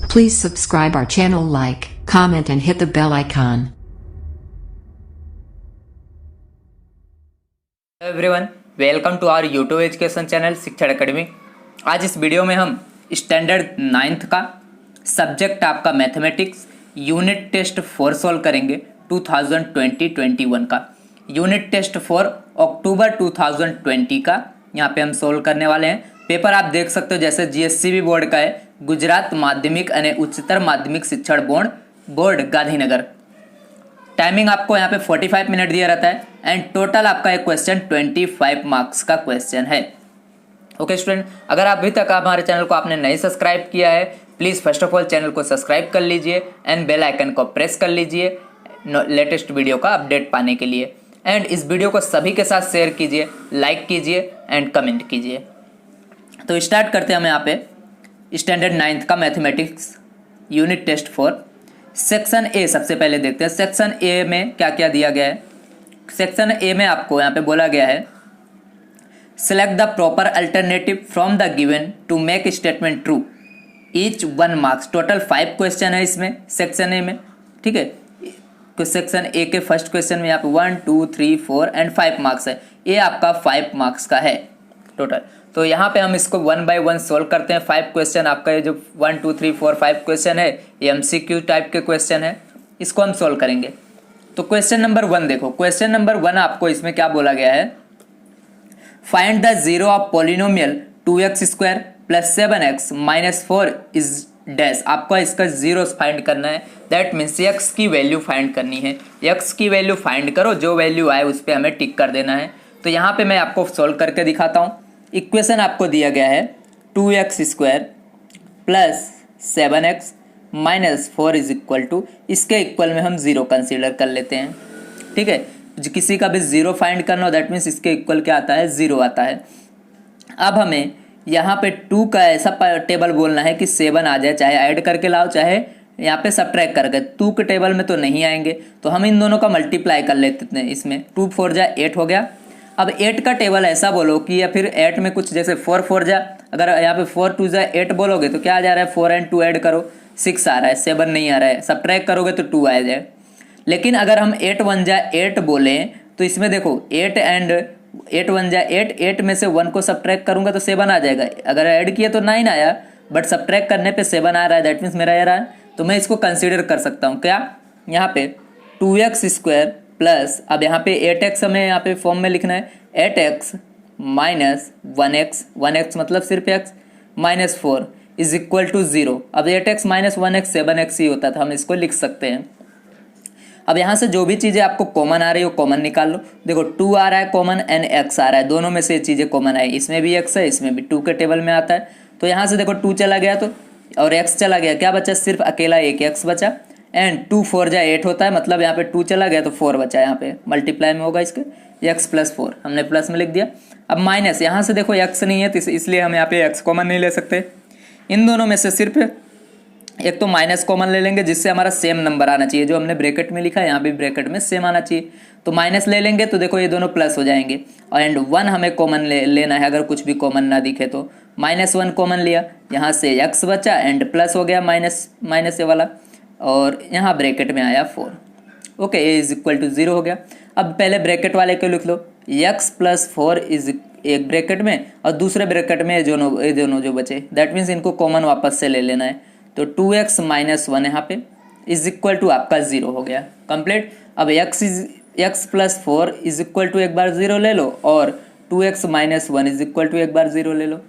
Please subscribe our channel, like, comment and hit the bell icon. Hello everyone, welcome to our YouTube education channel Shikshan academy. आज इस video में हम standard 9th का subject आपका mathematics unit test 4 solve करेंगे 2020-21 का। Unit test 4 अक्टूबर 2020 का यहाँ पे हम सॉल्व करने वाले हैं। पेपर आप देख सकते हो जैसे जीएससीबी बोर्ड का है, गुजरात माध्यमिक અને उच्चतर माध्यमिक शिक्षण बोर्ड गांधीनगर। टाइमिंग आपको यहाँ पे 45 मिनट दिया रहता है एंड टोटल आपका एक क्वेश्चन 25 मार्क्स का क्वेश्चन है। ओके स्टूडेंट, अगर आप अभी तक हमारे चैनल को आपने नहीं सब्सक्राइब किया है, please first of all channel को सब्सक्राइब कर लीजिए एंड बेल आइकन को प्रेस कर लीजिए लेटेस्ट वीडियो का अपडेट पाने के लिए। एंड इस वीडियो को सभी के साथ शेयर कीजिए, लाइक कीजिए एंड कमेंट कीजिए। तो स्टार्ट करते हैं हम यहाँ पे स्टैंडर्ड 9th का mathematics unit test 4 section A. सबसे पहले देखते हैं सेक्शन ए में क्या क्या दिया गया है। सेक्शन ए में आपको यहाँ पे बोला गया है select the proper alternative from the given to make statement true, each 1 marks. Total 5 question है इसमें सेक्शन ए में, ठीक है। तो सेक्शन ए के फर्स्ट क्वेश्चन में यहाँ पे 1, 2, 3, 4 एंड 5 मार्क्स है। ये आपका 5 मार्क्स का है टोटल। तो यहाँ पे हम इसको 1 बाय 1 सोल्व करते हैं। 5 क्वेश्चन आपका ये जो 1, 2, 3, 4, 5 क्वेश्चन है ये MCQ टाइप के क्वेश्चन है, इसको हम सोल्व करेंगे। तो क्वेश्चन नंबर 1 देखो, क्वेश्चन नंबर 1 आपको इसमें क्या बोला गया है, find the zero of polynomial 2x² + 7x - 4 is dash. आपको इसका जीरो फाइंड करना है, दैट मीन्स x की वैल्यू फाइंड करनी है। x की वैल्यू फाइंड करो, जो वैल्यू आए उस पर हमें टिक कर देना है। तो यहाँ पे मैं आपको सोल्व करके दिखाता हूँ। इक्वेशन आपको दिया गया है 2x² + 7x - 4 is equal to, इसके इक्वल में हम जीरो कंसीडर कर लेते हैं, ठीक है। किसी का भी जीरो फाइंड करना हो दैट मीन्स इसके इक्वल क्या आता है, जीरो आता है। अब हमें यहाँ पे 2 का ऐसा टेबल बोलना है कि 7 आ जाए, चाहे ऐड करके लाओ चाहे यहाँ पे सब्ट्रैक्ट करके। 2 के टेबल में तो नहीं आएंगे, तो हम इन दोनों का मल्टीप्लाई कर लेते हैं। इसमें 2 4 जा 8 हो गया। अब 8 का टेबल ऐसा बोलो कि या फिर 8 में कुछ जैसे 4 4 जा, अगर यहाँ पे 4 2 जा 8 बोलोगे तो क्या आ जा रहा है, 4 एंड 2 ऐड करो 6 आ रहा है, 7 नहीं आ रहा है। सब्ट्रैक्ट करोगे तो 2 आ जाए। लेकिन अगर हम 8 1 जा 8 बोले तो इसमें देखो 8 एंड 8 1 जा 8, 8 में से 1 को सब्ट्रैक्ट करूंगा तो 7 आ जाएगा। अगर ऐड किया तो 9 आया, बट सब्ट्रैक्ट करने पे 7 आ रहा है, दैट मीन्स मेरा ये रहा है। तो मैं इसको कंसीडर कर सकता हूँ क्या, यहाँ पे 2x² प्लस, अब यहाँ पे 8x हमें यहाँ पे फॉर्म में लिखना है, 8x - 1x, 1x मतलब सिर्फ x - 4 इज इक्वल टू 0। अब 8x - 1x 7x ही होता था, हम इसको लिख सकते हैं। अब यहाँ से जो भी चीज़ें आपको कॉमन आ रही हो कॉमन निकाल लो। देखो 2 आ रहा है कॉमन एंड x आ रहा है, दोनों में से चीज़ें कॉमन आई, इसमें भी x है इसमें भी 2 के टेबल में आता है। तो यहाँ से देखो 2 चला गया तो और x चला गया, क्या बचा, सिर्फ अकेला एक x बचा। एंड 2 4 जा 8 होता है, मतलब यहाँ पे 2 चला गया तो 4 बचा, यहाँ पे मल्टीप्लाई में होगा इसके x + 4 हमने प्लस में लिख दिया। अब माइनस, यहाँ से देखो x नहीं है तो इसलिए हम यहाँ पे x कॉमन नहीं ले सकते। इन दोनों में से सिर्फ एक तो माइनस कॉमन ले लेंगे जिससे हमारा सेम नंबर आना चाहिए, जो हमने ब्रैकेट में लिखा है यहाँ भी ब्रैकेट में सेम आना चाहिए। तो माइनस ले लेंगे तो देखो ये दोनों प्लस हो जाएंगे। एंड 1 हमें कॉमन लेना है, अगर कुछ भी कॉमन ना दिखे तो -1 कॉमन लिया, यहाँ से x बचा एंड प्लस हो गया माइनस ये वाला, और यहाँ ब्रैकेट में आया 4। ओके, ये इज इक्वल टू 0 हो गया। अब पहले ब्रैकेट वाले को लिख लो, x + 4 इज एक ब्रैकेट में और दूसरे ब्रैकेट में ये दोनों जो बचे, दैट मीन्स इनको कॉमन वापस से ले लेना है। तो 2x - 1 यहाँ पे इज इक्वल टू आपका 0 हो गया कंप्लीट। अब x + 4 इज इक्वल टू एक बार 0 ले लो और 2x - 1 इज इक्वल टू एक बार 0 ले लो।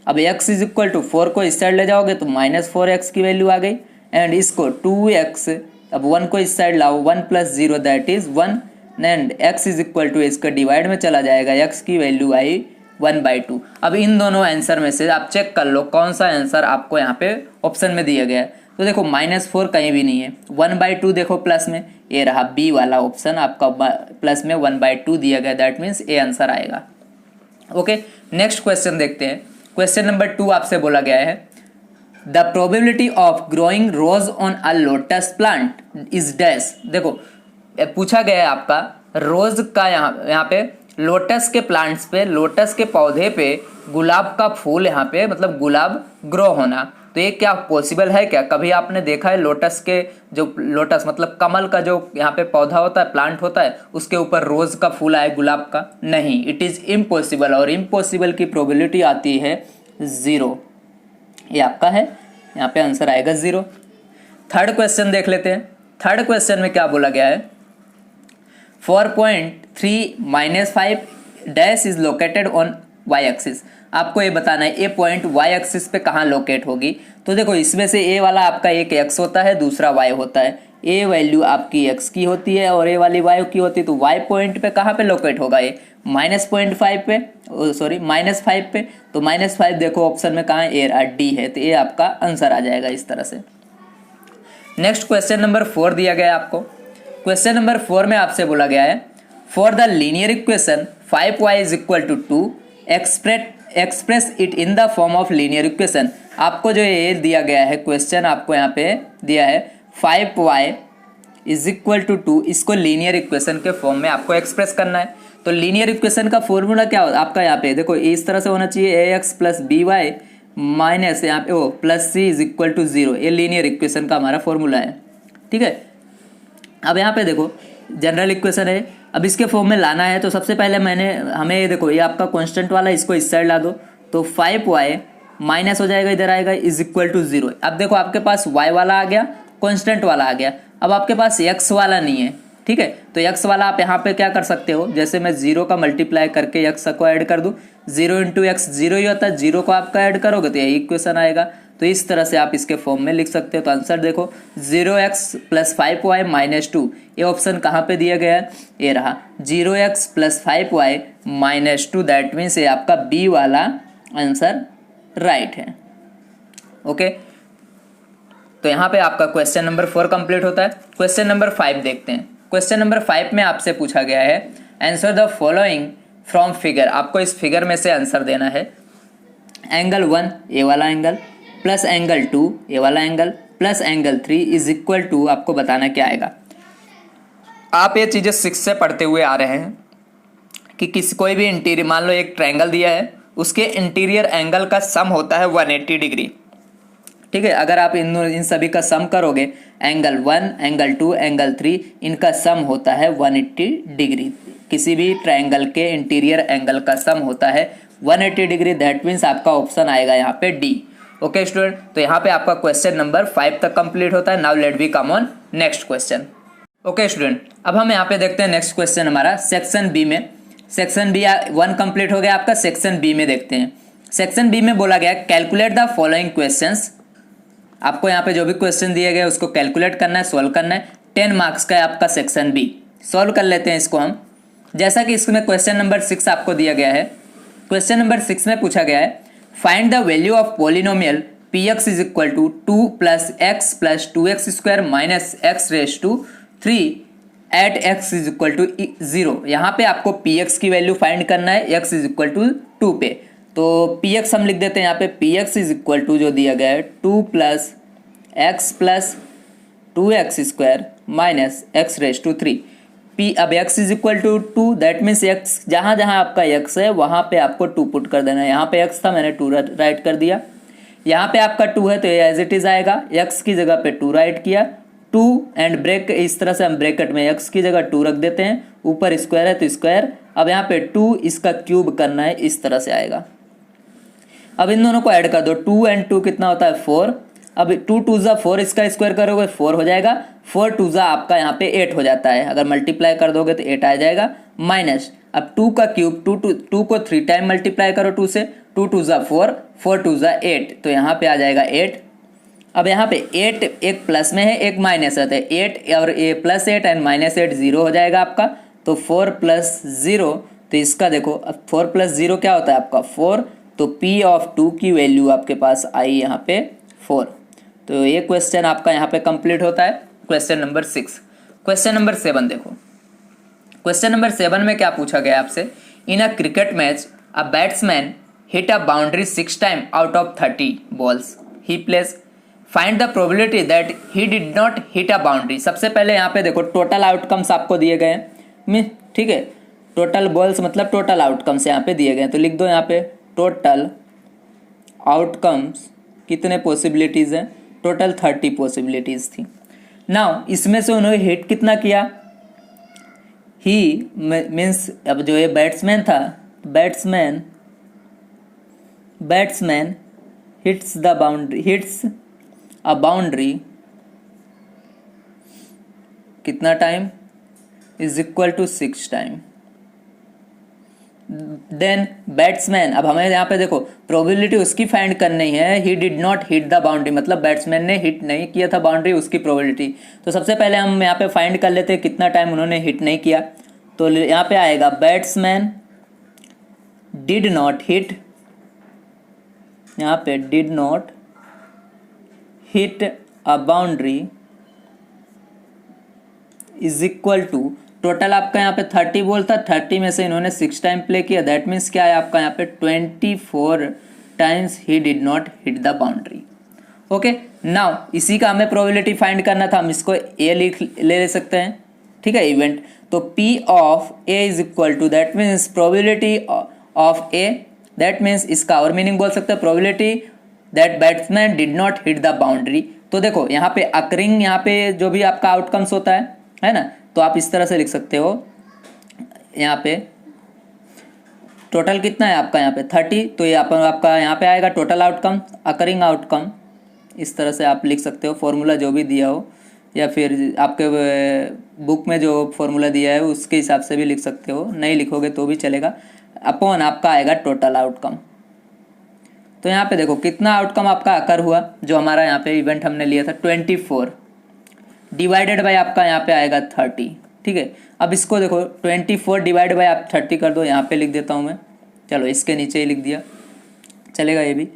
अब x इज इक्वल टू 4 को इस साइड ले जाओगे तो -4x की वैल्यू आ गई एंड इसको 2x, अब 1 को इस साइड लाओ, 1 + 0 that is 1 and x is equal to इसका डिवाइड में चला जाएगा, x की वैल्यू आई 1/2। अब इन दोनों आंसर में से आप चेक कर लो कौन सा आंसर आपको यहाँ पे ऑप्शन में दिया गया है। तो देखो -4 कहीं भी नहीं है, 1/2 देखो प्लस में, ये रहा बी वाला ऑप्शन आपका प्लस में 1/2 दिया गया, दैट मीन्स ए आंसर आएगा। ओके, नेक्स्ट क्वेश्चन देखते हैं। क्वेश्चन नंबर 2 आपसे बोला गया है the probability of growing rose on a lotus plant is dash. देखो पूछा गया है आपका रोज का यहाँ पे लोटस के प्लांट्स पे, लोटस के पौधे पे गुलाब का फूल यहाँ पे मतलब गुलाब ग्रो होना, तो ये क्या पॉसिबल है क्या? कभी आपने देखा है लोटस के, जो लोटस मतलब कमल का जो यहाँ पे पौधा होता है, प्लांट होता है, उसके ऊपर रोज का फूल आए गुलाब का? नहीं, इट इज इम्पॉसिबल। और इम्पॉसिबल की प्रोबेबिलिटी आती है 0। ये आपका है, यहाँ पे आंसर आएगा 0। थर्ड क्वेश्चन देख लेते हैं। थर्ड क्वेश्चन में क्या बोला गया है? 4.3 - 5 dash is located on Y axis. आपको ये बताना है ए पॉइंट वाई एक्सिस पे कहाँ लोकेट होगी। तो देखो इसमें से ए वाला आपका एक एक्स होता है, दूसरा वाई होता है। ए वैल्यू आपकी एक्स की होती है और ए वाली वाई की होती है, तो वाई पॉइंट पे कहाँ पे लोकेट होगा? ये -0.5 पे, सॉरी -5 पे। तो -5 देखो ऑप्शन में कहाँ है? डी है, तो ये आपका आंसर आ जाएगा इस तरह से। नेक्स्ट क्वेश्चन नंबर 4 दिया गया है आपको। क्वेश्चन नंबर 4 में आपसे बोला गया है for the linear equation 5y = 2 express it in the form of linear equation. आपको जो ये दिया गया है क्वेश्चन, आपको यहाँ पे दिया है 5y = 2, इसको लीनियर इक्वेशन के फॉर्म में आपको एक्सप्रेस करना है। तो लीनियर इक्वेशन का फॉर्मूला क्या होगा आपका? यहाँ पे देखो इस तरह से होना चाहिए, ax + by माइनस यहाँ पे +c = 0। ये लीनियर इक्वेशन का हमारा फॉर्मूला है, ठीक है। अब यहाँ पे देखो जनरल इक्वेशन है, अब इसके फॉर्म में लाना है। तो सबसे पहले हमें ये देखो, ये आपका कांस्टेंट वाला, इसको इस साइड ला दो, तो 5y माइनस हो जाएगा, इधर आएगा = 0। अब देखो आपके पास y वाला आ गया, कांस्टेंट वाला आ गया, अब आपके पास x वाला नहीं है, ठीक है। तो x वाला आप यहाँ पे क्या कर सकते हो, जैसे मैं 0 का मल्टीप्लाई करके x को ऐड कर दूँ, 0 × x 0 ही होता है, 0 को आपका ऐड करोगे तो यही इक्वेशन आएगा। तो इस तरह से आप इसके फॉर्म में लिख सकते हो। तो आंसर देखो 0x + 5y - 2, ये ऑप्शन कहाँ पे दिया गया है? ये रहा 0x + 5y - 2, दैट मीन्स ये आपका बी वाला आंसर राइट है। ओके, तो यहाँ पे आपका क्वेश्चन नंबर 4 कंप्लीट होता है। क्वेश्चन नंबर 5 देखते हैं। क्वेश्चन नंबर 5 में आपसे पूछा गया है answer the following from figure. आपको इस फिगर में से आंसर देना है। एंगल 1 ये वाला एंगल प्लस एंगल 2 ये वाला एंगल प्लस एंगल 3 = आपको बताना क्या आएगा। आप ये चीज़ें 6 से पढ़ते हुए आ रहे हैं कि कोई भी इंटीरियर, मान लो एक ट्रायंगल दिया है, उसके इंटीरियर एंगल का सम होता है 180 डिग्री, ठीक है। अगर आप इन सभी का सम करोगे, एंगल 1 एंगल 2 एंगल 3, इनका सम होता है 180 डिग्री। किसी भी ट्रायंगल के इंटीरियर एंगल का सम होता है 180 डिग्री, दैट मीन्स आपका ऑप्शन आएगा यहाँ पे डी। ओके स्टूडेंट, तो यहाँ पे आपका क्वेश्चन नंबर 5 तक कंप्लीट होता है। Now let we come on next question. Okay student, अब हम यहाँ पे देखते हैं नेक्स्ट क्वेश्चन हमारा सेक्शन बी में। सेक्शन बी 1 कंप्लीट हो गया आपका, सेक्शन बी में देखते हैं। सेक्शन बी में बोला गया कैलकुलेट द फॉलोइंग क्वेश्चंस। आपको यहाँ पे जो भी क्वेश्चन दिए गए उसको कैलकुलेट करना है, सॉल्व करना है। 10 मार्क्स का है आपका सेक्शन बी। सॉल्व कर लेते हैं इसको हम। जैसा कि इसमें क्वेश्चन नंबर 6 आपको दिया गया है। क्वेश्चन नंबर 6 में पूछा गया है find the value of polynomial px = 2 + x + 2x² - x⁻³ at x = 0। यहाँ पे आपको px की वैल्यू फाइंड करना है x = 2 पे। तो px हम लिख देते हैं यहाँ पे, px = जो दिया गया है 2 + x + 2x² - x⁻³ p। अब x = 2, दैट मीन्स x जहाँ जहाँ आपका x है वहाँ पे आपको 2 पुट कर देना है। यहाँ पे x था, मैंने 2 राइट कर दिया। यहाँ पे आपका 2 है तो ये एज इट इज आएगा, x की जगह पे 2 राइट किया, 2 एंड ब्रेक, इस तरह से हम ब्रैकेट में x की जगह 2 रख देते हैं, ऊपर स्क्वायर है तो स्क्वायर। अब यहाँ पे 2 इसका क्यूब करना है, इस तरह से आएगा। अब इन दोनों को ऐड कर दो, 2 एंड 2 कितना होता है 4। अब 2 2 जा 4, इसका स्क्वायर करोगे 4 हो जाएगा, 4 2 जा आपका यहाँ पे 8 हो जाता है। अगर मल्टीप्लाई कर दोगे तो 8 आ जाएगा माइनस। अब 2 का क्यूब, 2 को 3 टाइम मल्टीप्लाई करो 2 से, 2 2 जा 4, 4 2 जा 8, तो यहाँ पे आ जाएगा 8। अब यहाँ पे 8 एक प्लस में है एक माइनस रहता है, 8 और ए +8 एंड -8 0 हो जाएगा आपका। तो 4 + 0, तो इसका देखो अब 4 + 0 क्या होता है आपका 4, तो p(2) की वैल्यू आपके पास आई यहाँ पे 4। तो ये क्वेश्चन आपका यहाँ पे कंप्लीट होता है, क्वेश्चन नंबर 6। क्वेश्चन नंबर 7 देखो। क्वेश्चन नंबर 7 में क्या पूछा गया आपसे, in a cricket match a batsman hit a boundary 6 time out of 30 balls he plays, find the probability that he did not hit a boundary. सबसे पहले यहाँ पे देखो टोटल आउटकम्स आपको दिए गए हैं, ठीक है। टोटल बॉल्स मतलब टोटल आउटकम्स यहाँ पे दिए गए हैं, तो लिख दो यहाँ पे टोटल आउटकम्स कितने पॉसिबिलिटीज़ हैं, टोटल 30 पॉसिबिलिटीज़ थी। नाउ इसमें से उन्होंने हिट कितना किया, ही मीन्स अब जो ये बैट्समैन था, बैट्समैन हिट्स अ बाउंड्री कितना time is equal to 6 time. Then batsman, अब हमें यहाँ पे देखो प्रोबेबिलिटी उसकी फाइंड करनी है, ही did not hit the boundary, मतलब बैट्समैन ने हिट नहीं किया था बाउंड्री, उसकी प्रोबेबिलिटी। तो सबसे पहले हम यहाँ पे फाइंड कर लेते हैं कितना टाइम उन्होंने हिट नहीं किया। तो यहाँ पे आएगा बैट्समैन डिड नॉट हिट, यहाँ पे did not hit a boundary is equal to, total आपका यहाँ पे 30 बॉल था, 30 में से इन्होंने 6 टाइम प्ले किया, दैट मीन्स क्या है आपका यहाँ पे 24 times he did not hit the boundary. Okay, now इसी का हमें प्रोबेबिलिटी फाइंड करना था, हम इसको ए ले सकते हैं, ठीक है, इवेंट। तो P of A is equal to, that means probability of A, that means इसका और मीनिंग बोल सकते हैं probability that batsman did not hit the boundary. तो देखो यहाँ पे अकरिंग, यहाँ पे जो भी आपका आउटकम्स होता है ना, तो आप इस तरह से लिख सकते हो, यहाँ पे टोटल कितना है आपका यहाँ पे 30, तो ये आपका यहाँ पे आएगा टोटल आउटकम, अकरिंग आउटकम, इस तरह से आप लिख सकते हो, फॉर्मूला जो भी दिया हो या फिर आपके बुक में जो फॉर्मूला दिया है उसके हिसाब से भी लिख सकते हो, नहीं लिखोगे तो भी चलेगा, अपॉन आपका आएगा टोटल आउटकम। तो यहाँ पे देखो कितना आउटकम आपका अकर हुआ, जो हमारा यहाँ पे इवेंट हमने लिया था 24 डिवाइडेड बाय आपका यहाँ पे आएगा 30, ठीक है। अब इसको देखो 24 डिवाइड बाय आप 30 कर दो, यहाँ पे लिख देता हूँ मैं, चलो इसके नीचे ही लिख दिया, चलेगा ये भी।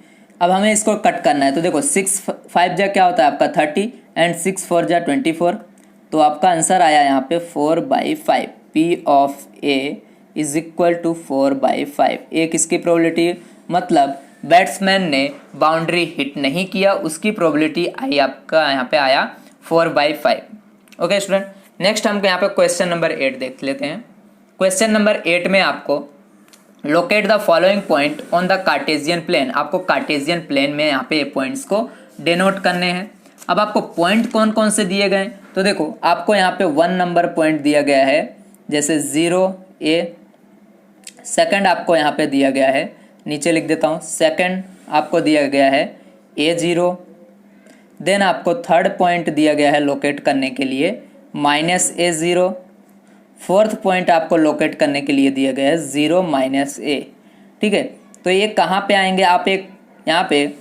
अब हमें इसको कट करना है, तो देखो 6 5 जा क्या होता है आपका 30 एंड 6 4 जा 24, तो आपका आंसर आया यहाँ पे 4/5। P of A is equal to 4/5। A किसकी प्रोबेबिलिटी, मतलब बैट्समैन ने बाउंड्री हिट नहीं किया, उसकी प्रोबेबिलिटी आई आपका यहाँ पे आया 4/5। ओके स्टूडेंट, नेक्स्ट हम यहाँ पे क्वेश्चन नंबर 8 देख लेते हैं। क्वेश्चन नंबर 8 में आपको locate the following point on the Cartesian plane, आपको कार्टेशियन प्लेन में यहाँ पे पॉइंट्स को डिनोट करने हैं। अब आपको पॉइंट कौन कौन से दिए गए, तो देखो आपको यहाँ पे 1 नंबर पॉइंट दिया गया है, जैसे 0 A, सेकंड आपको यहाँ पे दिया गया है, नीचे लिख देता हूँ, सेकंड आपको दिया गया है A0, देन आपको थर्ड पॉइंट दिया गया है लोकेट करने के लिए -A0, फोर्थ पॉइंट आपको लोकेट करने के लिए दिया गया है 0 -A, ठीक है। तो ये कहाँ पे आएंगे, आप एक यहाँ पे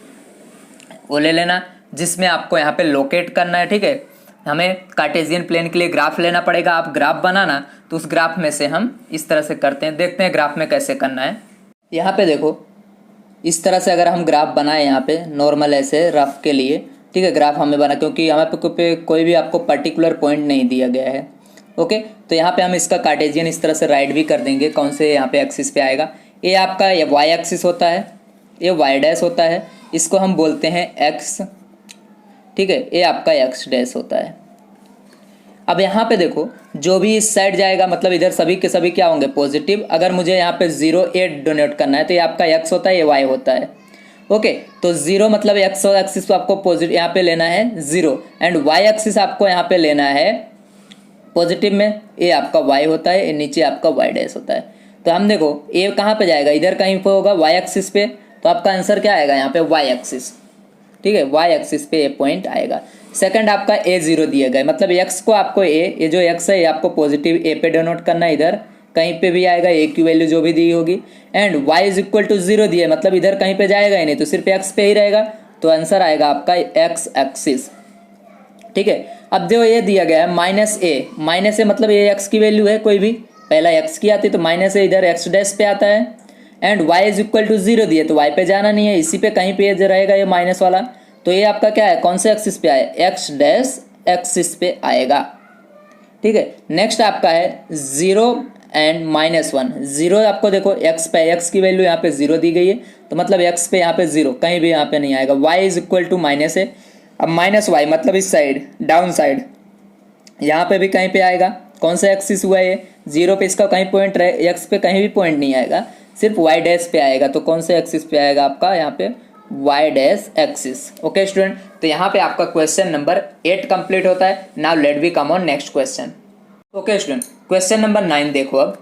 वो ले लेना जिसमें आपको यहाँ पे लोकेट करना है, ठीक है। हमें कार्टेशियन प्लेन के लिए ग्राफ लेना पड़ेगा, आप ग्राफ बनाना, तो उस ग्राफ में से हम इस तरह से करते हैं, देखते हैं ग्राफ में कैसे करना है। यहाँ पे देखो इस तरह से अगर हम ग्राफ बनाए यहाँ पे नॉर्मल ऐसे रफ के लिए, ठीक है, ग्राफ हमें बना, क्योंकि यहाँ पे कोई भी आपको पर्टिकुलर पॉइंट नहीं दिया गया है। ओके, तो यहाँ पे हम इसका कार्टेशियन इस तरह से राइट भी कर देंगे, कौन से यहाँ पे एक्सिस पे आएगा, ये आपका ये वाई एक्सिस होता है, ये वाई डैश होता है, इसको हम बोलते हैं एक्स, ठीक है, ये आपका एक्स डैश होता है। अब यहाँ पे देखो जो भी इस साइड जाएगा, मतलब इधर सभी के सभी क्या होंगे पॉजिटिव। अगर मुझे यहाँ पे 0 A डोनेट करना है तो ये आपका एक्स होता है, ये वाई होता है। ओके, तो 0 मतलब एक्स एक्सिस आपको पॉजिटिव यहाँ पे लेना है 0, एंड वाई एक्सिस आपको यहाँ पे लेना है पॉजिटिव में, ये आपका वाई होता है, ये नीचे आपका वाई डैश होता है। तो हम देखो ए कहाँ पे जाएगा, इधर कहीं पे होगा वाई एक्सिस पे, तो आपका आंसर क्या आएगा यहाँ पे वाई एक्सिस, ठीक है, वाई एक्सिस पे ये पॉइंट आएगा। सेकंड आपका A0 दिया गया, मतलब एक्स को आपको ये जो एक्स है ये आपको पॉजिटिव ए पे डिनोट करना है, इधर कहीं पे भी आएगा, ए की वैल्यू जो भी दी होगी, and y is equal to 0 दिया, मतलब इधर कहीं पे जाएगा ही नहीं, तो सिर्फ x पे ही रहेगा, तो आंसर आएगा आपका x एक्सिस, ठीक है। अब जो ये दिया गया है -a मतलब ये x की वैल्यू है, कोई भी पहला x की आती है तो -a इधर x डैश पे आता है, and y is equal to 0 दिए तो y पे जाना नहीं है, इसी पे कहीं पे रहेगा ये माइनस वाला, तो ये आपका क्या है, कौन से एक्सिस पे आए, x डैश एक्सिस पे आएगा, ठीक है। नेक्स्ट आपका है 0 एंड -1, 0 आपको देखो x पे, x की वैल्यू यहाँ पे 0 दी गई है, तो मतलब x पे यहाँ पे 0 कहीं भी यहाँ पे नहीं आएगा, y is equal to -a, अब -y मतलब इस साइड डाउन साइड यहाँ पे भी कहीं पे आएगा, कौन सा एक्सिस हुआ ये, जीरो पे इसका कहीं पॉइंट रहे, एक्स पे कहीं भी पॉइंट नहीं आएगा, सिर्फ वाई डैश पे आएगा। तो कौन से एक्सिस पे आएगा आपका यहाँ पे, Y dash axis. Okay student, तो यहाँ पे आपका क्वेश्चन नंबर 8 कंप्लीट होता है। Now let we come on next question. Okay student, question number 9 देखो अब।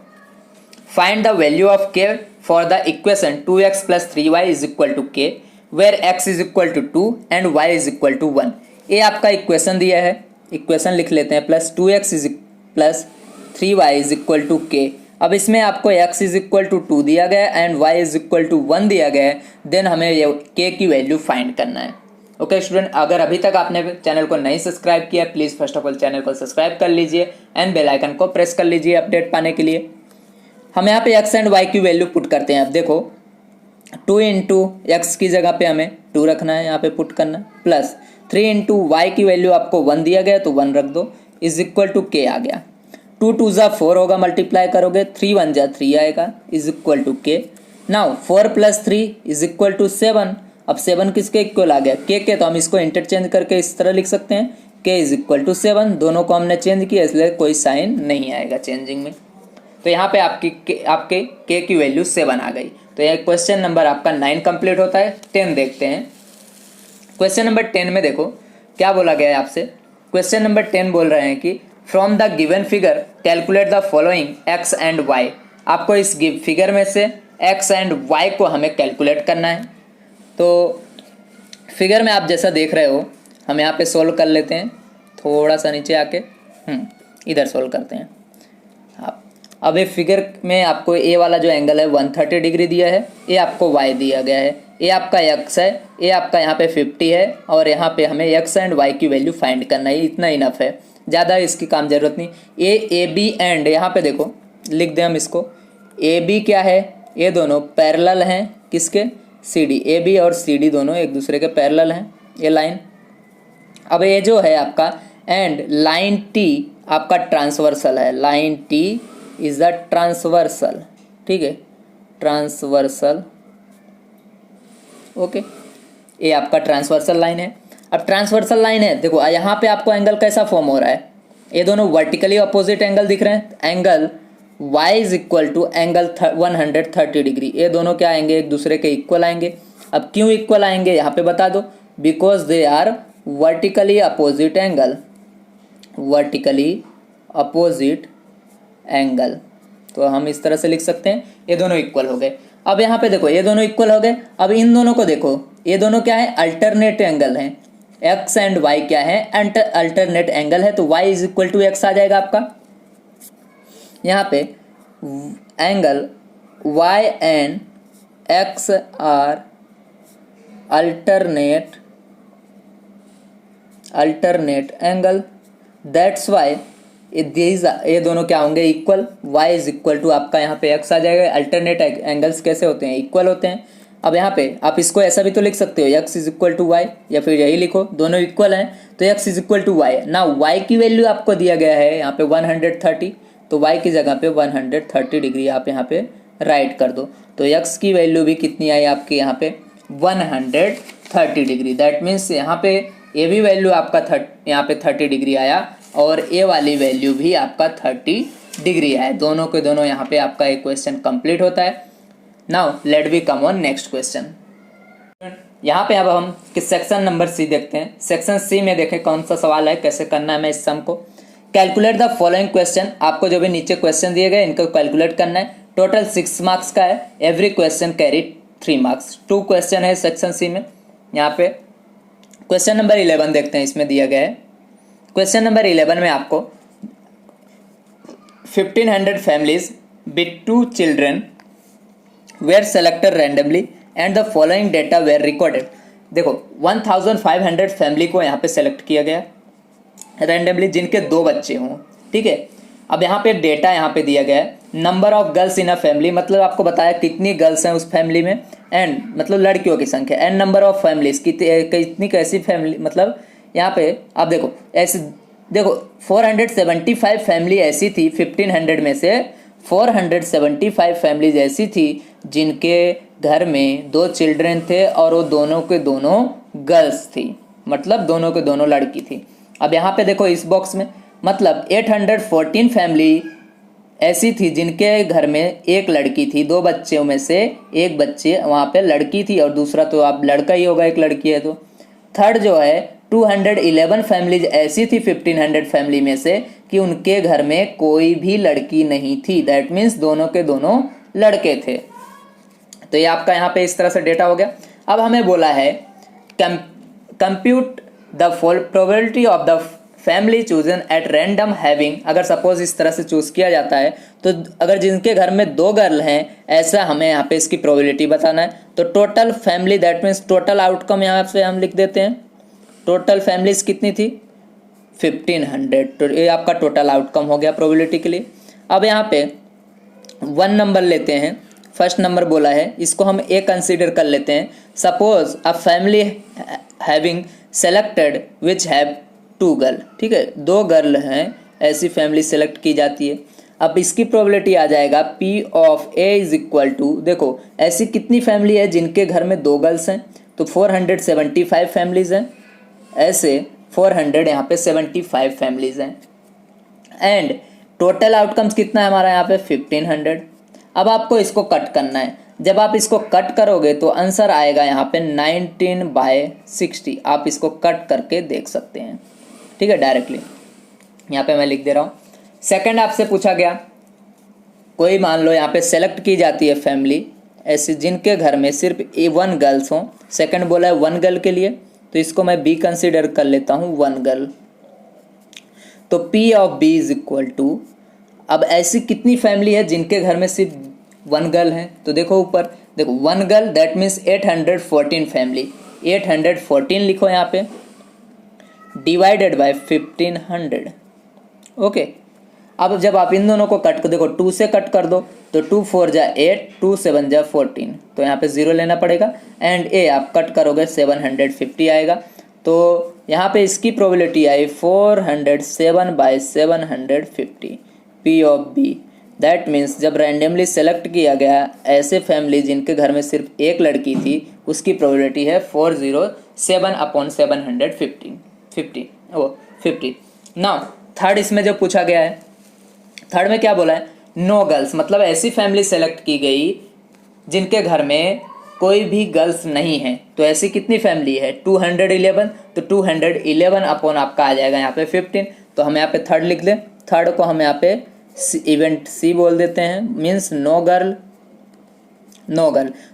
Find the value of K for the equation 2x + 3y is equal to K where x is equal to 2 and y is equal to 1। ये आपका equation दिया है, equation लिख लेते हैं, +2x + 3y is equal to के। अब इसमें आपको x इज इक्वल टू 2 दिया गया है and y is equal to 1 दिया गया है। देन हमें ये k की वैल्यू फाइंड करना है। ओके स्टूडेंट, अगर अभी तक आपने चैनल को नहीं सब्सक्राइब किया, please first of all channel को सब्सक्राइब कर लीजिए एंड बेल आइकन को प्रेस कर लीजिए अपडेट पाने के लिए। हम यहाँ पे x एंड y की वैल्यू पुट करते हैं। अब देखो 2 इंटू एक्स की जगह पे हमें 2 रखना है, यहाँ पे पुट करना है, प्लस 3 इंटू वाई की वैल्यू आपको 1 दिया गया तो 1 रख दो, इज इक्वल टू के आ गया। 2 2 ज़ा 4 होगा, मल्टीप्लाई करोगे 3 1 ज़ा 3 आएगा, इज इक्वल टू के। Now 4 + 3 is equal to 7। अब 7 किसके इक्वल आ गया, के। तो हम इसको इंटरचेंज करके इस तरह लिख सकते हैं, के इज इक्वल टू 7। दोनों को हमने चेंज किया इसलिए कोई साइन नहीं आएगा चेंजिंग में। तो यहाँ पे आपके के की वैल्यू 7 आ गई। तो यह क्वेश्चन नंबर आपका 9 कंप्लीट होता है। 10 देखते हैं। क्वेश्चन नंबर 10 में देखो क्या बोला गया है आपसे। क्वेश्चन नंबर 10 बोल रहे हैं कि from the given figure calculate the following X and Y. आपको इस फिगर में से एक्स एंड वाई को हमें कैलकुलेट करना है। तो फिगर में आप जैसा देख रहे हो, हम यहाँ पे सोल्व कर लेते हैं, थोड़ा सा नीचे आके इधर सोल्व करते हैं। अब ये फिगर में आपको ए वाला जो एंगल है 130 डिग्री दिया है, ये आपको वाई दिया गया है, ये आपका एक्स है, ये आपका यहाँ पे 50 है और यहाँ पे हमें एक्स एंड वाई की वैल्यू फाइंड करना है। इतना इनफ है, ज़्यादा इसकी काम ज़रूरत नहीं। ए बी एंड यहाँ पे देखो लिख दें हम इसको, ए बी क्या है, ये दोनों पैरेलल हैं किसके, सी डी। ए बी और सी डी दोनों एक दूसरे के पैरेलल हैं, ये लाइन। अब ये जो है आपका एंड लाइन टी आपका ट्रांसवर्सल है, line T is the transversal, ठीक है, ट्रांसवर्सल। ओके, ये आपका ट्रांसवर्सल लाइन है। अब ट्रांसवर्सल लाइन है, देखो यहाँ पे आपको एंगल कैसा फॉर्म हो रहा है, ये दोनों वर्टिकली अपोजिट एंगल दिख रहे हैं। Angle y is equal to angle 130 degree, ये दोनों क्या आएंगे, एक दूसरे के इक्वल आएंगे। अब क्यों इक्वल आएंगे यहाँ पे बता दो, because they are vertically opposite angle, vertically opposite angle. तो हम इस तरह से लिख सकते हैं, ये दोनों इक्वल हो गए। अब यहाँ पे देखो ये दोनों इक्वल हो गए। अब इन दोनों को देखो, ये दोनों क्या है, अल्टरनेट एंगल हैं। एक्स एंड वाई क्या है, अल्टरनेट एंगल है, तो y is equal to X आ जाएगा आपका। यहाँ पे angle y and x are alternate angle, that's why ये दोनों क्या होंगे, equal. y is equal to आपका यहाँ पे x आ जाएगा। अल्टरनेट एंगल्स कैसे होते हैं, इक्वल होते हैं। अब यहाँ पे आप इसको ऐसा भी तो लिख सकते हो, x is equal to Y, या फिर यही लिखो, दोनों इक्वल हैं तो x is equal to Y. ना y की वैल्यू आपको दिया गया है यहाँ पे 130, तो y की जगह पे 130 डिग्री आप यहाँ पे राइट कर दो। तो x की वैल्यू भी कितनी आई आपके यहाँ पे 130 डिग्री। दैट मीन्स यहाँ पे ये भी वैल्यू आपका यहाँ पे 30 डिग्री आया और ये वाली वैल्यू भी आपका 30 डिग्री आया। दोनों के दोनों यहाँ पे आपका एक क्वेश्चन कंप्लीट होता है। Now let we come on next question. यहाँ पे अब हम किस सेक्शन नंबर सी देखते हैं। सेक्शन सी में देखें कौन सा सवाल है, कैसे करना है हमें इस सम को। कैलकुलेट द फॉलोइंग क्वेश्चन, आपको जो भी नीचे क्वेश्चन दिए गए इनको कैलकुलेट करना है। टोटल 6 मार्क्स का है, every question carry 3 marks. 2 question है सेक्शन सी में। यहाँ पे क्वेश्चन नंबर 11 देखते हैं, इसमें दिया गया है। क्वेश्चन नंबर 11 में आपको 1500 families with 2 children were selected randomly and the following data were recorded. देखो 1500 फैमिली को यहाँ पे सेलेक्ट किया गया रैंडमली, जिनके 2 बच्चे हों, ठीक है। अब यहाँ पे डेटा यहाँ पे दिया गया है, number of girls in a family, मतलब आपको बताया कितनी गर्ल्स हैं उस फैमिली में, एंड मतलब लड़कियों की संख्या, एंड नंबर ऑफ फैमिलीज कितनी कैसी फैमिली, मतलब यहाँ पे आप देखो ऐसे देखो 475 फैमिली ऐसी थी 1500 में से 475 फैमिलीज ऐसी थी जिनके घर में 2 चिल्ड्रन थे और वो दोनों के दोनों गर्ल्स थी, मतलब दोनों के दोनों लड़की थी। अब यहाँ पे देखो इस बॉक्स में मतलब 814 फैमिली ऐसी थी जिनके घर में एक लड़की थी, 2 बच्चों में से एक बच्चे वहाँ पे लड़की थी और दूसरा तो आप लड़का ही होगा, एक लड़की है तो। थर्ड जो है 211 फैमिलीज ऐसी थी 1500 फैमिली में से कि उनके घर में कोई भी लड़की नहीं थी, दैट मीन्स दोनों के दोनों लड़के थे। तो ये आपका यहाँ पे इस तरह से डेटा हो गया। अब हमें बोला है compute the probability of the family chosen at random having, अगर सपोज इस तरह से चूज किया जाता है तो अगर जिनके घर में 2 गर्ल हैं ऐसा हमें यहाँ पे इसकी प्रोबेबिलिटी बताना है। तो total family that means total outcome यहाँ पे हम लिख देते हैं, टोटल फैमिलीज कितनी थी 1500, तो ये आपका टोटल आउटकम हो गया प्रोबेबिलिटी के लिए। अब यहाँ पे 1 नंबर लेते हैं, फर्स्ट नंबर बोला है इसको हम ए कंसीडर कर लेते हैं। Suppose a family having selected which have 2 girl, ठीक है 2 गर्ल हैं ऐसी फैमिली सेलेक्ट की जाती है। अब इसकी प्रोबेबिलिटी आ जाएगा P of A is equal to, देखो ऐसी कितनी फैमिली है जिनके घर में 2 गर्ल्स हैं, तो 475 फैमिलीज हैं, ऐसे 400 यहाँ पे 75 फैमिलीज हैं एंड टोटल आउटकम्स कितना है हमारा यहाँ पे 1500। अब आपको इसको कट करना है, जब आप इसको कट करोगे तो आंसर आएगा यहाँ पे 19/60, आप इसको कट करके देख सकते हैं, ठीक है डायरेक्टली यहाँ पे मैं लिख दे रहा हूँ। सेकंड आपसे पूछा गया, कोई मान लो यहाँ पे सेलेक्ट की जाती है फैमिली ऐसी जिनके घर में सिर्फ 1 गर्ल्स हों, सेकंड बोला है 1 गर्ल के लिए, तो इसको मैं बी कंसीडर कर लेता हूँ 1 गर्ल। तो P of B is equal to, अब ऐसी कितनी फैमिली है जिनके घर में सिर्फ 1 गर्ल है, तो देखो ऊपर देखो 1 गर्ल दैट मीन्स 814 फैमिली, 814 लिखो यहाँ पे डिवाइडेड बाय 1500, ओके। अब जब आप इन दोनों को कट कर देखो 2 से कट कर दो तो 2 4 जा 8, 2 7 जा 14, तो यहाँ पे 0 लेना पड़ेगा एंड ए आप कट करोगे 750 आएगा। तो यहाँ पे इसकी प्रोबेबिलिटी आई 407/750 P of B, that means जब रैंडमली सेलेक्ट किया गया ऐसे फैमिली जिनके घर में सिर्फ एक लड़की थी उसकी प्रोबेबिलिटी है 407/750। नाउ थर्ड इसमें जो पूछा गया है, थर्ड में क्या बोला है नो गर्ल्स, मतलब ऐसी फैमिली सेलेक्ट की गई जिनके घर में कोई भी गर्ल्स नहीं है, तो ऐसी कितनी फैमिली है 211, तो 211 अपॉन आपका आ जाएगा यहाँ पे 15, तो हम यहाँ पे थर्ड लिख लें, थर्ड को हम यहाँ पे इवेंट सी बोल देते हैं, मीन्स नो गर्ल,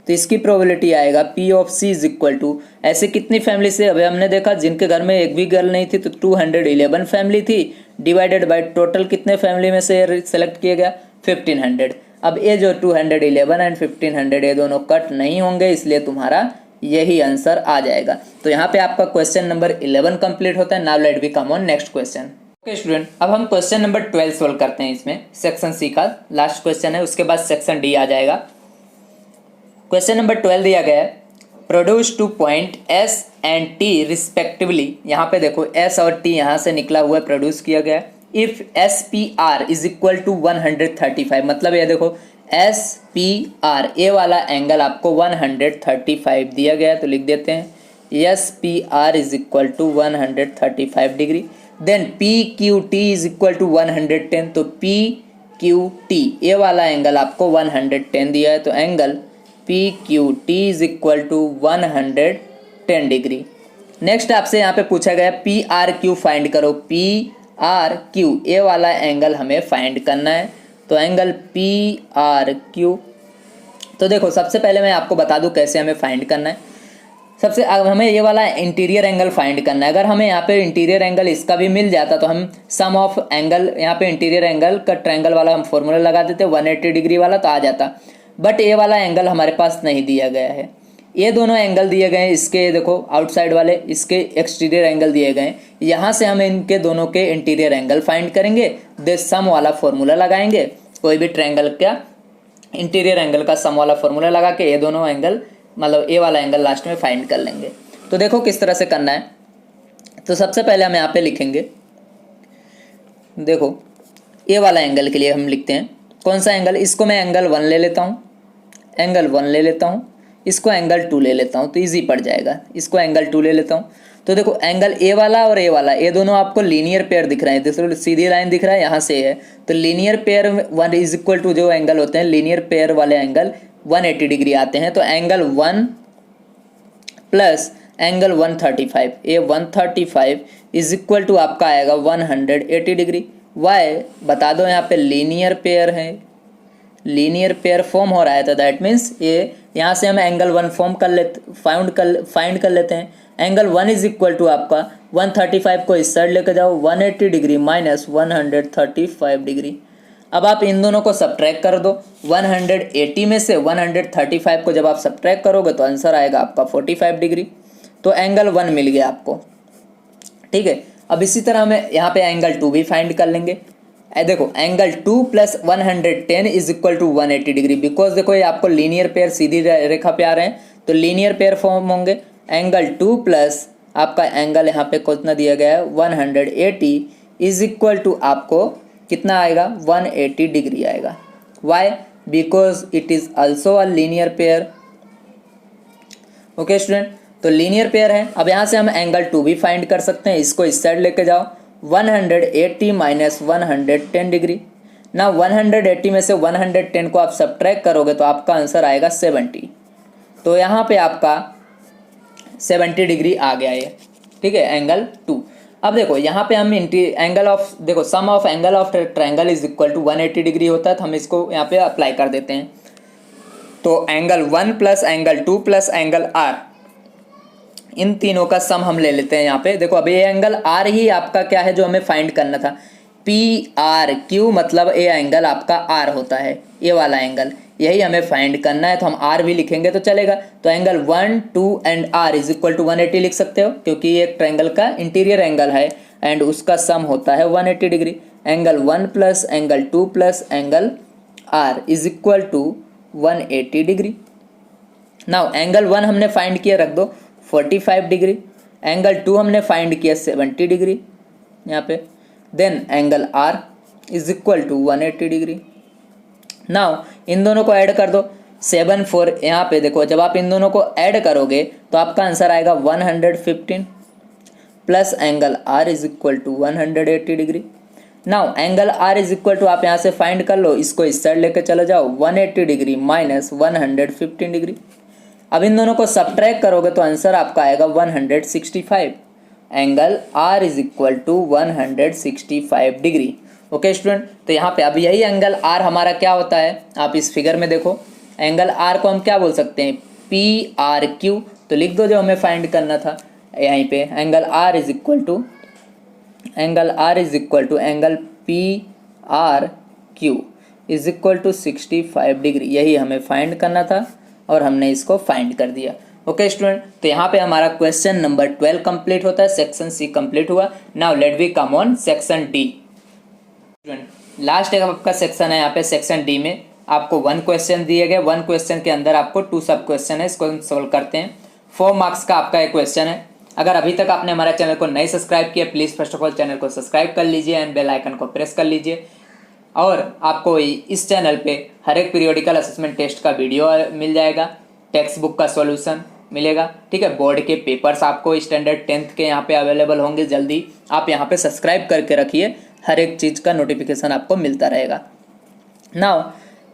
तो इसकी प्रोबेबिलिटी आएगा P of C is equal to, ऐसे कितनी फैमिली से अभी हमने देखा जिनके घर में एक भी गर्ल नहीं थी, तो 211 फैमिली थी डिवाइडेड बाय टोटल कितने फैमिली में से सेलेक्ट किया गया 1500। अब ये जो 211 एंड 1500 ये दोनों कट नहीं होंगे, इसलिए तुम्हारा यही आंसर आ जाएगा। तो यहाँ पे आपका क्वेश्चन नंबर 11 कंप्लीट होता है। Now let we come on next question. Okay student, अब हम क्वेश्चन नंबर 12 सोल्व करते हैं। इसमें सेक्शन सी का लास्ट क्वेश्चन है, उसके बाद सेक्शन डी आ जाएगा। क्वेश्चन नंबर 12 दिया गया है, produce 2 point S and T respectively. यहाँ पे देखो S और T यहाँ से निकला हुआ प्रोड्यूस किया गया है। If SPR is equal to 135, मतलब ये देखो SPR ए वाला एंगल आपको 135 दिया गया है, तो लिख देते हैं SPR is equal to 135 degree. Then PQT is equal to 110, तो PQT ए वाला एंगल आपको 110 दिया है, तो angle PQT is equal to 110 degree. Next आपसे यहाँ पे पूछा गया PRQ फाइंड करो। PRQ ए वाला एंगल हमें फाइंड करना है, तो एंगल PRQ, तो देखो सबसे पहले मैं आपको बता दूं कैसे हमें फाइंड करना है। सबसे हमें ये वाला इंटीरियर एंगल फाइंड करना है। अगर हमें यहाँ पे इंटीरियर एंगल इसका भी मिल जाता तो हम सम ऑफ एंगल, यहाँ पे इंटीरियर एंगल का ट्रायंगल वाला हम फॉर्मूला लगा देते 180 डिग्री वाला, तो आ जाता। बट ये वाला एंगल हमारे पास नहीं दिया गया है। ये दोनों एंगल दिए गए हैं, इसके देखो आउटसाइड वाले, इसके एक्सटीरियर एंगल दिए गए हैं। यहाँ से हम इनके दोनों के इंटीरियर एंगल फाइंड करेंगे, दे सम वाला फॉर्मूला लगाएंगे। कोई भी ट्रायंगल का इंटीरियर एंगल का सम वाला फॉर्मूला लगा के ये दोनों एंगल, मतलब ए वाला एंगल लास्ट में फाइंड कर लेंगे। तो देखो किस तरह से करना है। तो सबसे पहले हम यहाँ पे लिखेंगे, देखो ए वाला एंगल के लिए हम लिखते हैं कौन सा एंगल, इसको मैं एंगल 1 ले लेता हूँ, एंगल 1 ले लेता हूँ, इसको एंगल 2 ले लेता हूँ, तो ईजी पड़ जाएगा। इसको एंगल 2 ले लेता हूँ, तो देखो एंगल ए वाला और ए वाला, ये दोनों आपको लीनियर पेयर दिख रहे हैं, दूसरी सीधी लाइन दिख रहा है, यहाँ से है। तो linear pair one is equal to, जो एंगल होते हैं लीनियर पेयर वाले एंगल 180 डिग्री आते हैं। तो एंगल 1 प्लस एंगल 135, ये 135 इज इक्वल टू आपका आएगा 180 डिग्री। वाई बता दो, यहाँ पे लीनियर पेयर है, लीनियर पेयर फॉर्म हो रहा है, तो दैट मीन्स ये यहाँ से हम एंगल 1 फॉर्म कर लेते, फाइंड कर लेते हैं। एंगल 1 इज इक्वल टू आपका 135 को इस साइड लेकर जाओ, 180 डिग्री माइनस 135 डिग्री। अब आप इन दोनों को सब्ट्रैक्ट कर दो, 180 में से 135 को जब आप सब्ट्रैक्ट करोगे तो आंसर आएगा आपका 45 डिग्री। तो एंगल 1 मिल गया आपको, ठीक है। अब इसी तरह हमें यहाँ पे एंगल 2 भी फाइंड कर लेंगे। देखो angle 2 plus 110 is equal to 180 degree, because देखो ये आपको लीनियर पेयर सीधी रेखा पे आ रहे हैं, तो लीनियर पेयर फॉर्म होंगे। एंगल 2 प्लस आपका एंगल यहाँ पे कितना दिया गया है 180 इज इक्वल टू आपको कितना आएगा 180 डिग्री आएगा। Why? Because it is also a linear pair. Okay student, तो लीनियर पेयर है। अब यहाँ से हम एंगल 2 भी फाइंड कर सकते हैं, इसको इस साइड लेके जाओ, 180 माइनस 110 डिग्री ना। 180 में से 110 को आप सब्ट्रैक्ट करोगे तो आपका आंसर आएगा 70। तो यहाँ पे आपका 70 डिग्री आ गया ये, ठीक है, एंगल 2। अब देखो यहाँ पे हम एंगल ऑफ, देखो sum of angle of triangle is equal to 180 degree होता है, तो हम इसको यहाँ पे अप्लाई कर देते हैं। तो angle 1 plus angle 2 plus angle R, इन तीनों का सम हम ले लेते हैं यहाँ पे। देखो अब ये एंगल आर ही आपका क्या है जो हमें फाइंड करना था, पी आर क्यू, मतलब ये एंगल आपका आर होता है, ये वाला एंगल, यही हमें फाइंड करना है। तो हम आर भी लिखेंगे तो चलेगा। तो angle 1, 2 and R is equal to 180 लिख सकते हो, क्योंकि ये एक ट्रायंगल का इंटीरियर एंगल है एंड उसका सम होता है 180 degree. Angle 1 plus angle 2 plus angle R is equal to 180 degree. Now angle 1 हमने फाइंड किया, रख दो 45 डिग्री। एंगल 2 हमने फाइंड किया 70 डिग्री यहाँ पे। Then angle R is equal to 180 degree. Now इन दोनों को ऐड कर दो, 7 4, यहाँ पे देखो जब आप इन दोनों को ऐड करोगे तो आपका आंसर आएगा 115 plus angle R is equal to 180 degree. Now angle R is equal to आप यहाँ से फाइंड कर लो, इसको इस साइड लेके चले जाओ, 180 डिग्री माइनस 115 डिग्री। अब इन दोनों को सब्ट्रैक्ट करोगे तो आंसर आपका आएगा 165। Angle R is equal to 165 degree. Okay student, तो यहाँ पे अब यही एंगल आर हमारा क्या होता है, आप इस फिगर में देखो, एंगल आर को हम क्या बोल सकते हैं, पी आर क्यू। तो लिख दो जो हमें फाइंड करना था यहीं पे, angle R is equal to angle P R Q is equal to 65 degree, यही हमें फाइंड करना था और हमने इसको फाइंड कर दिया। ओके स्टूडेंट, तो यहाँ पे हमारा क्वेश्चन नंबर 12 कंप्लीट होता है, सेक्शन सी कंप्लीट हुआ। Now let we come on section D. Last एक आपका सेक्शन है यहाँ पे, सेक्शन डी में आपको 1 क्वेश्चन दिए गए, 1 क्वेश्चन के अंदर आपको 2 सब क्वेश्चन है, इसको हम सोल्व करते हैं। 4 मार्क्स का आपका एक क्वेश्चन है। अगर अभी तक आपने हमारे चैनल को नहीं सब्सक्राइब किया, please first of all channel को सब्सक्राइब कर लीजिए एंड बेल आइकन को प्रेस कर लीजिए। और आपको इस चैनल पे हर एक पीरियोडिकल असेसमेंट टेस्ट का वीडियो मिल जाएगा, टेक्स्ट बुक का सॉल्यूशन मिलेगा, ठीक है। बोर्ड के पेपर्स आपको स्टैंडर्ड 10th के यहाँ पे अवेलेबल होंगे जल्दी, आप यहाँ पे सब्सक्राइब करके रखिए, हर एक चीज़ का नोटिफिकेशन आपको मिलता रहेगा। नाउ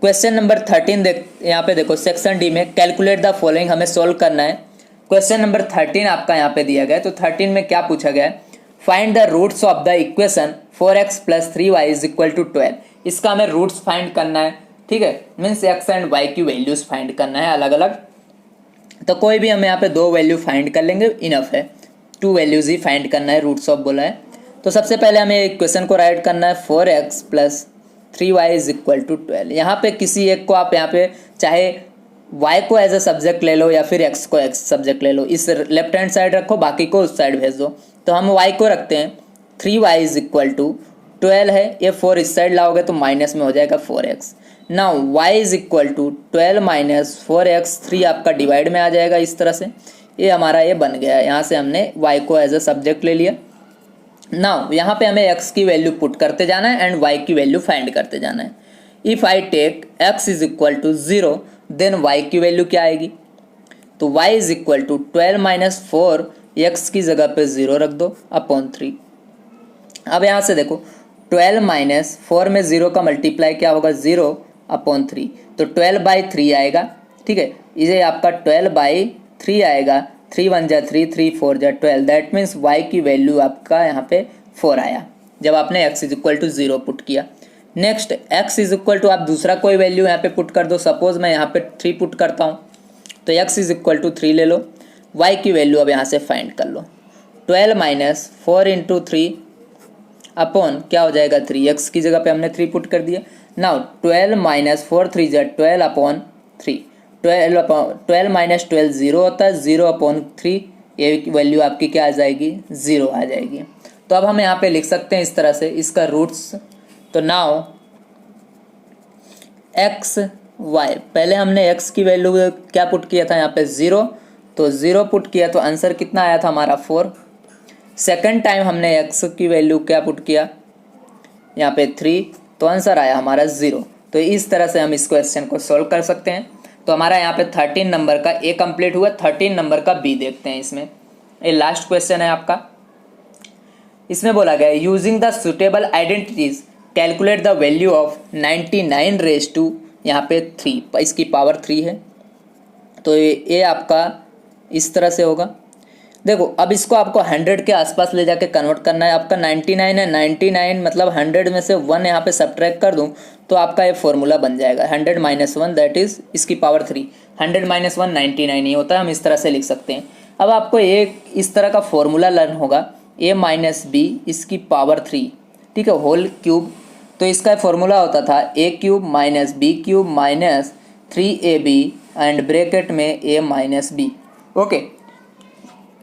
क्वेश्चन नंबर 13 यहाँ पे देखो, सेक्शन डी में कैलकुलेट द फॉलोइंग हमें सोल्व करना है। क्वेश्चन नंबर 13 आपका यहाँ पे दिया गया है। तो 13 में क्या पूछा गया है, find the roots of the equation 4x plus 3y is equal to 12। इसका हमें रूट्स फाइंड करना है, ठीक है, मीन्स x एंड y की वैल्यूज फाइंड करना है अलग अलग। तो कोई भी हमें यहाँ पे 2 वैल्यू फाइंड कर लेंगे, इनफ है, 2 वैल्यूज ही फाइंड करना है, रूट्स ऑफ बोला है। तो सबसे पहले हमें इक्वेशन को राइट करना है, 4x plus 3y is equal to 12। यहाँ पे किसी एक को आप यहाँ पे चाहे y को एज अ सब्जेक्ट ले लो या फिर x को x सब्जेक्ट ले लो, इस लेफ्ट हैंड साइड रखो, बाकी को उस साइड भेज दो। तो हम y को रखते हैं, 3y इज इक्वल टू 12 है, ये 4 इस साइड लाओगे तो माइनस में हो जाएगा 4x। Now y is equal to 12 minus 4x, 3 आपका डिवाइड में आ जाएगा इस तरह से, ये हमारा ये बन गया है। यहाँ से हमने y को एज अ सब्जेक्ट ले लिया। नाउ यहाँ पे हमें x की वैल्यू पुट करते जाना है एंड y की वैल्यू फाइंड करते जाना है। If I take x is equal to 0 then y की वैल्यू क्या आएगी, तो y is equal to 12 minus 4 x की जगह पे 0 रख दो अपॉन 3। अब यहाँ से देखो 12 माइनस 4 में 0 का मल्टीप्लाई क्या होगा 0 अपॉन 3, तो 12/3 आएगा। ठीक है, इसे आपका 12/3 आएगा। 3 1 जा 3, 3 4 जा 12, दैट मीन्स y की वैल्यू आपका यहाँ पे 4 आया जब आपने x = 0 पुट किया। नेक्स्ट x = आप दूसरा कोई वैल्यू यहाँ पे पुट कर दो। सपोज मैं यहाँ पे 3 पुट करता हूँ, तो x = 3 ले लो। y की वैल्यू अब यहाँ से फाइंड कर लो। 12 माइनस 4 इंटू 3 अपॉन क्या हो जाएगा 3, x की जगह पे हमने 3 पुट कर दिया। नाउ 12 माइनस 4 3 जा 12 अपॉन 3, 12 माइनस 12 0 होता है, 0 अपॉन 3, ये वैल्यू आपकी क्या आ जाएगी 0 आ जाएगी। तो अब हम यहाँ पे लिख सकते हैं इस तरह से इसका रूट्स। तो नाउ x y, पहले हमने x की वैल्यू क्या पुट किया था यहाँ पे 0, तो 0 पुट किया तो आंसर कितना आया था हमारा 4। सेकंड टाइम हमने x की वैल्यू क्या पुट किया यहाँ पे 3, तो आंसर आया हमारा 0। तो इस तरह से हम इस क्वेश्चन को सॉल्व कर सकते हैं। तो हमारा यहाँ पे 13 नंबर का ए कंप्लीट हुआ। 13 नंबर का बी देखते हैं। इसमें ये लास्ट क्वेश्चन है आपका। इसमें बोला गया using the suitable identities calculate the value of 99 raise to यहाँ पे 3, इसकी पावर 3 है। तो ये आपका इस तरह से होगा। देखो अब इसको आपको 100 के आसपास ले जाके कन्वर्ट करना है। आपका 99 है, 99 मतलब 100 में से 1 यहाँ पे सब्ट्रैक्ट कर दूँ तो आपका ये फॉर्मूला बन जाएगा 100 - 1 दैट इज़ इसकी पावर 3। 100 - 1 99 ही होता है, हम इस तरह से लिख सकते हैं। अब आपको एक इस तरह का फॉर्मूला लर्न होगा a - b इसकी पावर 3, ठीक है, होल क्यूब। तो इसका फॉर्मूला होता था a³ - b³ - 3ab and bracket में a - b। ओके,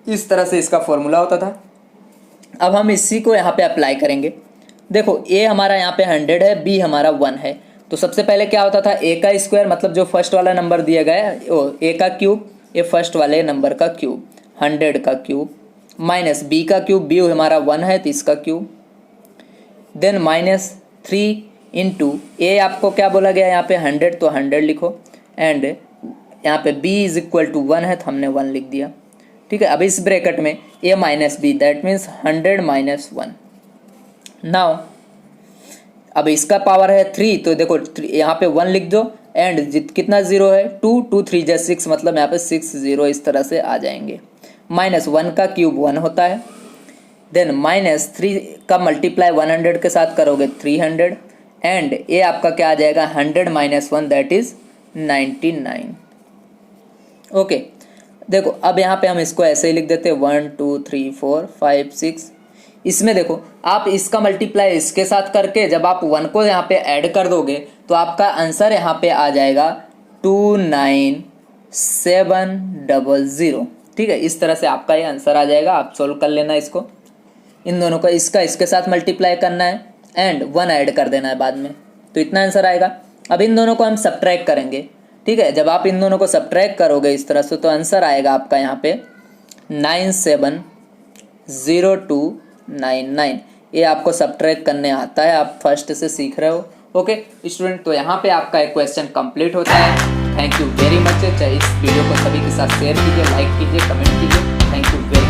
इस तरह से इसका फॉर्मूला होता था। अब हम इसी को यहाँ पे अप्लाई करेंगे। देखो a हमारा यहाँ पे 100 है, b हमारा 1 है। तो सबसे पहले क्या होता था a का स्क्वायर, मतलब जो फर्स्ट वाला नंबर दिया गया है a का क्यूब, ये फर्स्ट वाले नंबर का क्यूब 100 का क्यूब, माइनस b का क्यूब, b हमारा 1 है तो इसका क्यूब, देन -3 इंटू a आपको क्या बोला गया यहाँ पे 100 तो 100 लिखो, एंड यहाँ पे b = 1 है तो हमने 1 लिख दिया। ठीक है, अब इस ब्रैकेट में a - b that means 100 - 1। Now अब इसका पावर है 3, तो देखो यहाँ पे 1 लिख दो एंड कितना 0 है 2, 2 3 जा 6 मतलब यहाँ पे 6 0 इस तरह से आ जाएंगे। -1 का क्यूब 1 होता है, देन -3 का मल्टीप्लाई 100 के साथ करोगे 300, एंड ये आपका क्या आ जाएगा 100 - 1 दैट इज़ 99। ओके, देखो अब यहाँ पे हम इसको ऐसे ही लिख देते हैं 1 2 3 4 5 6। इसमें देखो आप इसका मल्टीप्लाई इसके साथ करके जब आप 1 को यहाँ पे ऐड कर दोगे तो आपका आंसर यहाँ पे आ जाएगा 29700। ठीक है, इस तरह से आपका ये आंसर आ जाएगा। आप सोल्व कर लेना इसको, इन दोनों का इसका इसके साथ मल्टीप्लाई करना है एंड 1 ऐड कर देना है बाद में, तो इतना आंसर आएगा। अब इन दोनों को हम सब्ट्रैक्ट करेंगे। ठीक है, जब आप इन दोनों को सब्ट्रैक्ट करोगे इस तरह से तो आंसर आएगा आपका यहाँ पे 970299। ये आपको सब्ट्रैक्ट करने आता है, आप फर्स्ट से सीख रहे हो। ओके स्टूडेंट, तो यहाँ पे आपका एक क्वेश्चन कंप्लीट होता है। Thank you very much. इस वीडियो को सभी के साथ शेयर कीजिए, लाइक कीजिए, कमेंट कीजिए। Thank you very